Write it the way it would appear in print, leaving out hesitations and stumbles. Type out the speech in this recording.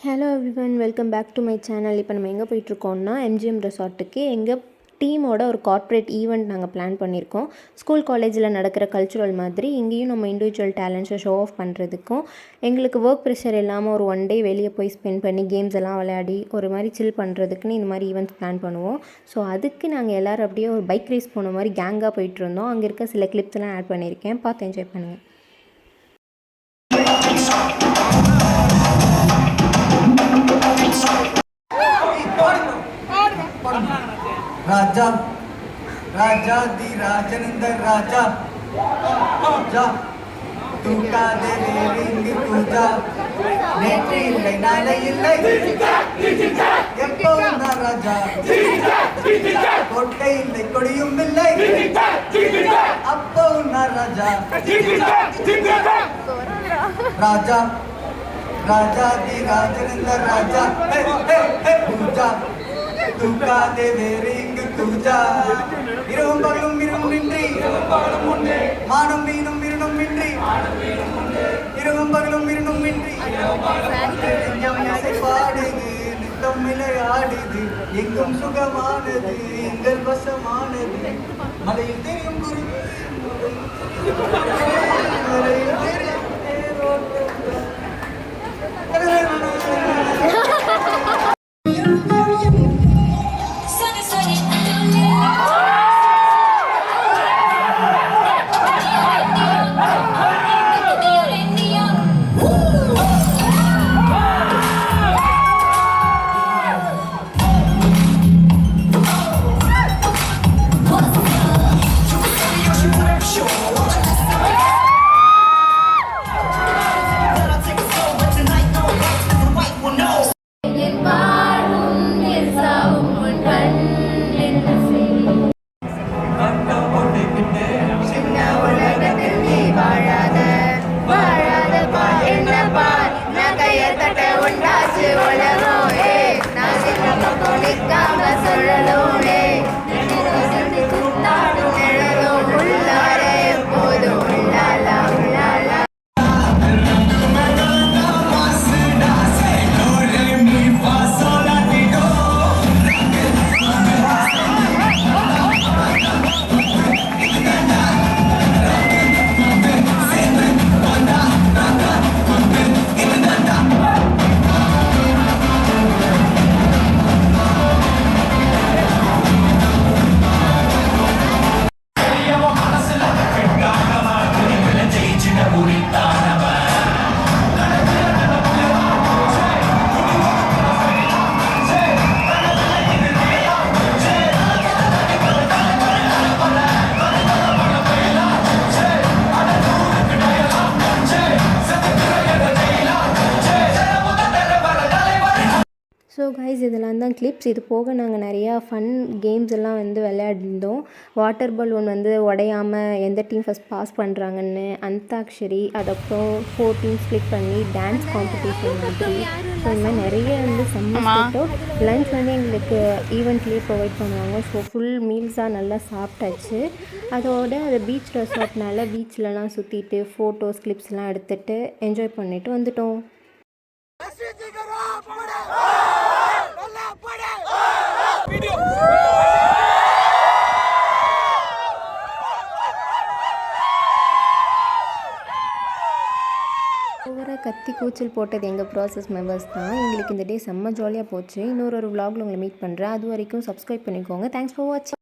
Hello everyone, welcome back to my channel. இப்போ நம்ம எங்கே போயிட்டுருக்கோம்னா எம்ஜிஎம் ரெசார்ட்டுக்கு எங்கள் டீமோட ஒரு கார்ப்பரேட் ஈவெண்ட் நாங்கள் பிளான் பண்ணியிருக்கோம். ஸ்கூல் காலேஜில் நடக்கிற கல்ச்சுரல் மாதிரி இங்கேயும் நம்ம இண்டிவிஜுவல் டேலண்ட்ஸை ஷோ ஆஃப் பண்ணுறதுக்கும் எங்களுக்கு ஒர்க் ப்ரெஷர் இல்லாமல் ஒரு ஒன் டே வெளியே போய் ஸ்பெண்ட் பண்ணி கேம்ஸ் எல்லாம் விளையாடி ஒரு மாதிரி சில் பண்ணுறதுக்குன்னு இந்த மாதிரி ஈவெண்ட்ஸ் பிளான் பண்ணுவோம். ஸோ அதுக்கு நாங்கள் எல்லோரும் அப்படியே ஒரு பைக் ரேஸ் போன மாதிரி கேங்காக போயிட்டுருந்தோம். அங்கே இருக்க சில கிளிப்ஸ் எல்லாம் ஆட் பண்ணியிருக்கேன், பார்த்து என்ஜாய் பண்ணுங்கள். राजा राजा दी राजनंदर राजा जा तू का दे रिंग पूजा नेटी இல்லை நாளை இல்லை எப்பவும் நான் ராஜா கோட்டை இல்லை கொடியும் இல்லை அப்பவும் நான் ராஜா ராஜா राजा दी राजनंदर राजा पूजा तूका दे रिंग पूजा इरुम बगलुम मिன்றி மானம் வீணும் இருணும் மின்றி இரும் பகலும் இருணும் மின்றி பாடுது நித்தம் விளையாடுது எங்கும் சுகமானது எங்கள் வசமானது மலையில் தெரியும் குருவி மலையில் தெரியும் ஸோ கைஸ், இதெல்லாம் தான் கிளிப்ஸ். இது போக நாங்கள் நிறையா ஃபன் கேம்ஸ் எல்லாம் வந்து விளையாடிருந்தோம். வாட்டர் பலூன் வந்து உடையாமல் எந்த டீம் ஃபஸ்ட் பாஸ் பண்ணுறாங்கன்னு, அந்தாக்ஷரி, அதுக்கப்புறம் 4 டீம் ஸ்ப்ளிட் பண்ணி டான்ஸ் காம்படிஷன் மாதிரி. ஸோ இந்த மாதிரி நிறைய வந்து செம்ம. லன்ச் வந்து எங்களுக்கு ஈவெண்ட்லேயே ப்ரொவைட் பண்ணுவாங்க. ஸோ ஃபுல் மீல்ஸாக நல்லா சாப்பிட்டாச்சு. அதோட அது பீச் ரெசார்ட்னால பீச்லலாம் சுற்றிட்டு ஃபோட்டோஸ் கிளிப்ஸ்லாம் எடுத்துகிட்டு என்ஜாய் பண்ணிவிட்டு வந்துட்டோம். ஓவராக கத்தி கூச்சல் போட்டது எங்கள் ப்ராசஸ் மெம்பர்ஸ் தான். எங்களுக்கு இந்த டே செம்ம ஜாலியாக போச்சு. இன்னொரு vlogல உங்களை மீட் பண்ணுறேன். அது வரைக்கும் சப்ஸ்கிரைப் பண்ணிக்கோங்க. தேங்க்ஸ் ஃபார் வாட்சிங்.